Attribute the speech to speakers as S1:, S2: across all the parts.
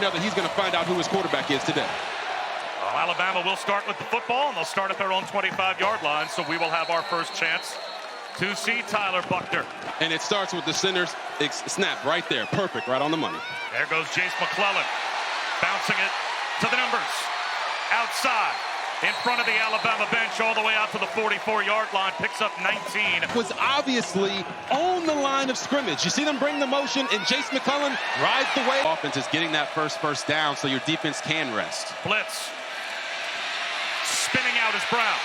S1: another, he's going to find out who his quarterback is today.
S2: Well, Alabama will start with the football, and they'll start at their own 25-yard line, so we will have our first chance to see Tyler Buchner.
S1: And it starts with the center's snap right there. Perfect, right on the money.
S2: There goes Jace McClellan, bouncing it to the numbers. Outside, in front of the Alabama bench, all the way out to the 44-yard line, picks up 19.
S1: Was obviously on the line of scrimmage. You see them bring the motion, and Jace McClellan rides the wave. Offense is getting that first down so your defense can rest.
S2: Blitz. Spinning out is Brown.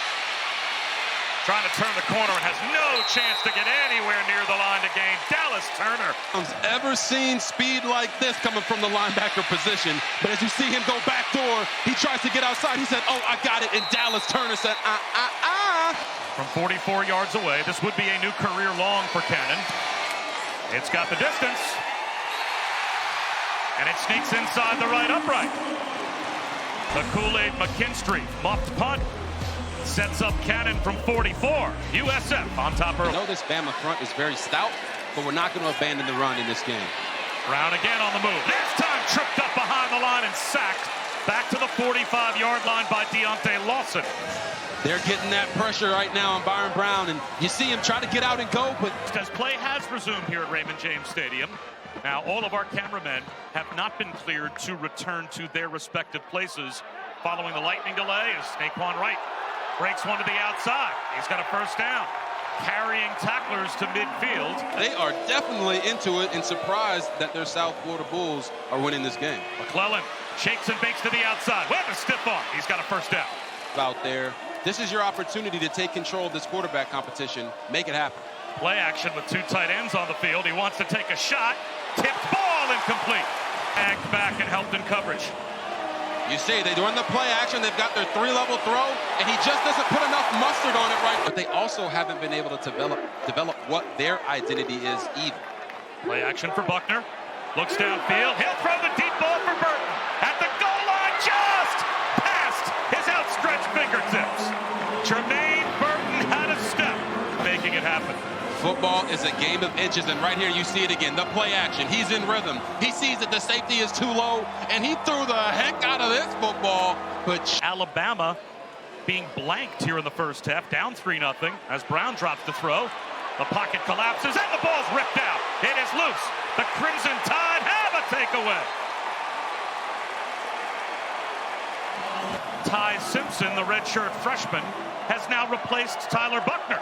S2: Trying to turn the corner and has no chance to get anywhere near the line to gain. Dallas Turner.
S1: Ever seen speed like this coming from the linebacker position? But as you see him go backdoor, he tries to get outside. He said, oh, I got it. And Dallas Turner said,
S2: From 44 yards away, this would be a new career long for Cannon. It's got the distance. And it sneaks inside the right upright. The Kool-Aid McKinstry muffed punt. Sets up Cannon from 44. USF on top early.
S1: I know this Bama front is very stout, but we're not going to abandon the run in this game.
S2: Brown again on the move. This time tripped up behind the line and sacked. Back to the 45-yard line by Deontay Lawson.
S1: They're getting that pressure right now on Byron Brown, and you see him try to get out and go, but...
S2: As play has resumed here at Raymond James Stadium. Now, all of our cameramen have not been cleared to return to their respective places following the lightning delay as Naquan Wright breaks one to the outside. He's got a first down. Carrying tacklers to midfield.
S1: They are definitely into it and surprised that their South Florida Bulls are winning this game.
S2: McClellan shakes and bakes to the outside. With a stiff arm. He's got a first down.
S1: Out there. This is your opportunity to take control of this quarterback competition. Make it happen.
S2: Play action with two tight ends on the field. He wants to take a shot. Tipped ball incomplete. Tagged back and helped in coverage.
S1: You see, they run the play action. They've got their three-level throw, and he just doesn't put enough mustard on it right. But they also haven't been able to develop what their identity is either.
S2: Play action for Buchner. Looks downfield. He'll throw the deep ball for Burton. At the goal line, just past his outstretched fingertips. Jermaine Burton had a step, making it happen.
S1: Football is a game of inches, and right here you see it again. The play action. He's in rhythm. He sees that the safety is too low, and he threw the heck out of this football. But
S2: Alabama being blanked here in the first half, down 3-0 as Brown drops the throw. The pocket collapses, and the ball's ripped out. It is loose. The Crimson Tide have a takeaway. Ty Simpson, the redshirt freshman, has now replaced Tyler Buchner.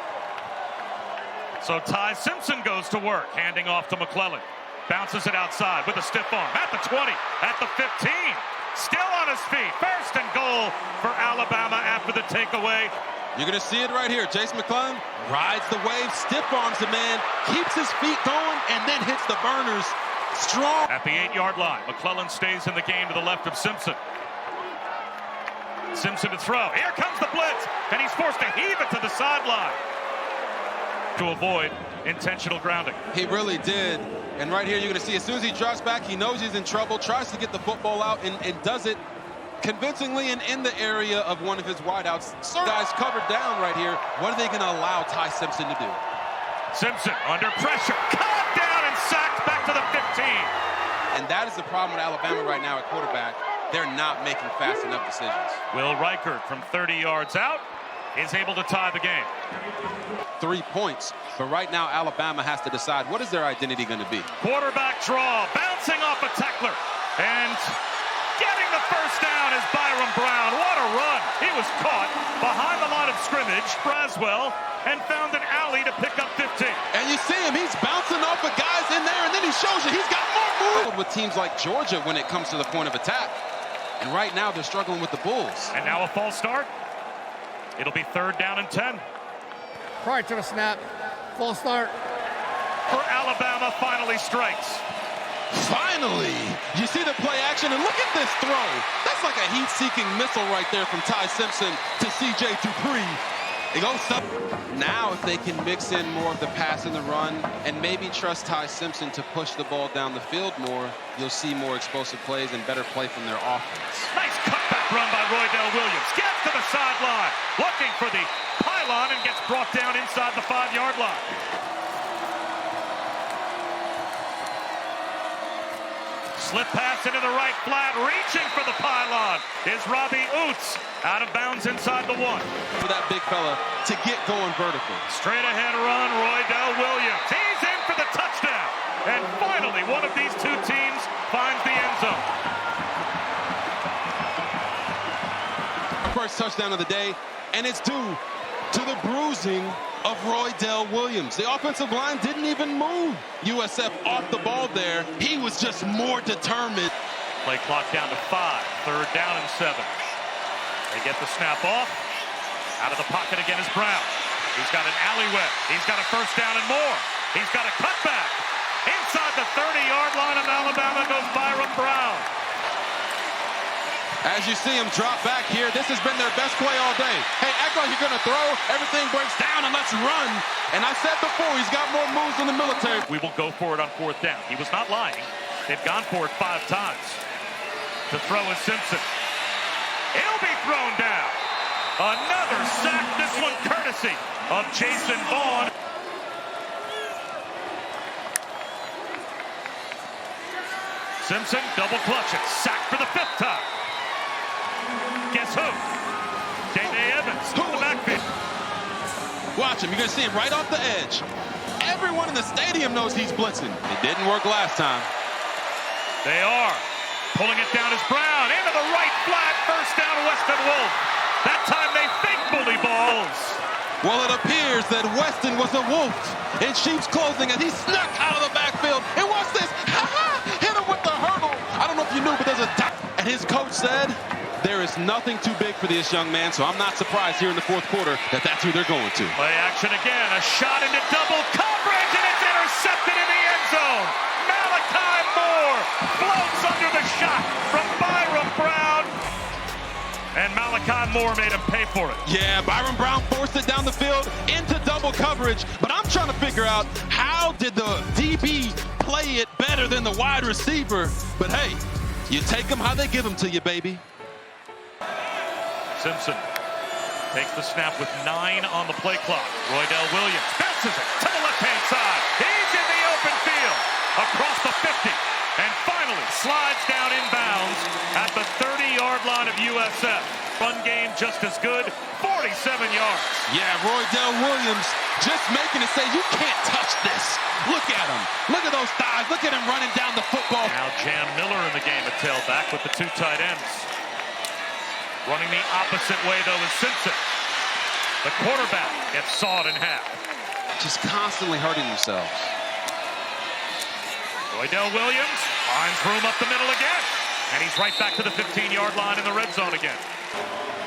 S2: So Ty Simpson goes to work, handing off to McClellan. Bounces it outside with a stiff arm. At the 20, at the 15. Still on his feet. First and goal for Alabama after the takeaway.
S1: You're going to see it right here. Jace McClellan rides the wave, stiff arms the man, keeps his feet going, and then hits the burners strong.
S2: At the 8-yard line, McClellan stays in the game to the left of Simpson. Simpson to throw. Here comes the blitz, and he's forced to heave it to the sideline to avoid intentional grounding.
S1: He really did. And right here you're going to see as soon as he drops back, he knows he's in trouble, tries to get the football out, and does it convincingly and in the area of one of his wideouts. Guys covered down right here. What are they going to allow Ty Simpson to do?
S2: Simpson under pressure, caught down and sacked back to the 15.
S1: And that is the problem with Alabama right now at quarterback. They're not making fast enough decisions.
S2: Will Reichert from 30 yards out is able to tie the game.
S1: 3 points, but right now Alabama has to decide what is their identity going to be.
S2: Quarterback draw, bouncing off a tackler, and getting the first down is Byron Brown. What a run! He was caught behind the line of scrimmage, Braswell, and found an alley to pick up 15.
S1: And you see him, he's bouncing off of guys in there, and then he shows you he's got more move. With teams like Georgia when it comes to the point of attack. And right now they're struggling with the Bulls.
S2: And now a false start. It'll be 3rd down and 10.
S3: Prior to the snap, false start.
S2: For Alabama finally strikes.
S1: Finally! You see the play action, and look at this throw. That's like a heat-seeking missile right there from Ty Simpson to C.J. Dupree. It goes up. Now if they can mix in more of the pass and the run and maybe trust Ty Simpson to push the ball down the field more, you'll see more explosive plays and better play from their offense.
S2: Nice cutback run by Roydell Williams. Gets to the sideline, looking for the pylon and gets brought down inside the 5-yard line. Slip pass into the right flat. touchdown is Robbie Oots. Out of bounds inside the 1.
S1: For that big fella to get going vertical.
S2: Straight ahead run, Roydell Williams. He's in for the touchdown. And finally, one of these two teams finds the end zone.
S1: First touchdown of the day, and it's due to the bruising of Roydell Williams. The offensive line didn't even move USF off the ball there. He was just more determined.
S2: Play clock down to 5. 3rd down and 7. They get the snap off. Out of the pocket again is Brown. He's got an alleyway. He's got a first down and more. He's got a cutback. Inside the 30-yard line of Alabama goes Byron Brown.
S1: As you see him drop back here, this has been their best play all day. Hey, act like you're going to throw. Everything breaks down and let's run. And I said before, he's got more moves than the military.
S2: We will go for it on 4th down. He was not lying. They've gone for it 5 times. To throw is Simpson. He'll be thrown down. Another sack, this one courtesy of Jason Vaughn. Simpson double clutches. Sack for the 5th time. Guess who? J.J. Evans to the backfield.
S1: Watch him. You're going to see him right off the edge. Everyone in the stadium knows he's blitzing. It didn't work last time.
S2: They are. Pulling it down is Brown. Into the right flat. First down, Weston Wolf. That time they fake bully balls.
S1: Well, it appears that Weston was a wolf in sheep's clothing as he snuck out of the backfield. And watch this. Hit him with the hurdle. I don't know if you knew, but there's a dot. And his coach said, there is nothing too big for this young man, so I'm not surprised here in the 4th quarter that that's who they're going to.
S2: Play action again. A shot into double coverage, and it's intercepted in the end zone. Malachi Moore floats under the shot from Byron Brown. And Malachi Moore made him pay for it.
S1: Yeah, Byron Brown forced it down the field into double coverage, but I'm trying to figure out how did the DB play it better than the wide receiver? But hey, you take them how they give them to you, baby.
S2: Simpson takes the snap with 9 on the play clock. Roydell Williams bounces it to the left-hand side. He's in the open field across the 50 and finally slides down inbounds at the 30-yard line of USF. Run game just as good, 47 yards.
S1: Yeah, Roydell Williams just making it say, you can't touch this. Look at him. Look at those thighs. Look at him running down the football.
S2: Now Jam Miller in the game at tailback with the 2 tight ends. Running the opposite way, though, is Simpson. The quarterback gets sawed in half.
S1: Just constantly hurting themselves.
S2: Roydell Williams finds room up the middle again. And he's right back to the 15-yard line in the red zone again.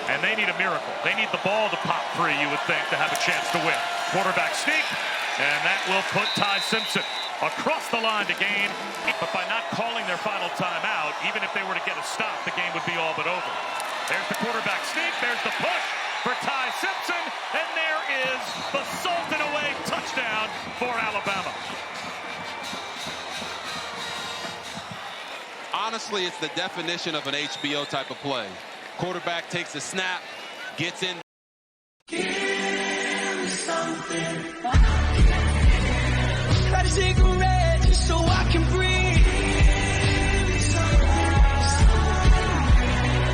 S2: And they need a miracle. They need the ball to pop free, you would think, to have a chance to win. Quarterback sneak, and that will put Ty Simpson across the line to gain. But by not calling their final timeout, even if they were to get a stop, the game would be all but over. There's the quarterback sneak. There's the push for Ty Simpson. And there is the salted away touchdown for Alabama.
S1: Honestly, it's the definition of an HBO type of play. Quarterback takes a snap, gets in.
S4: Give me something.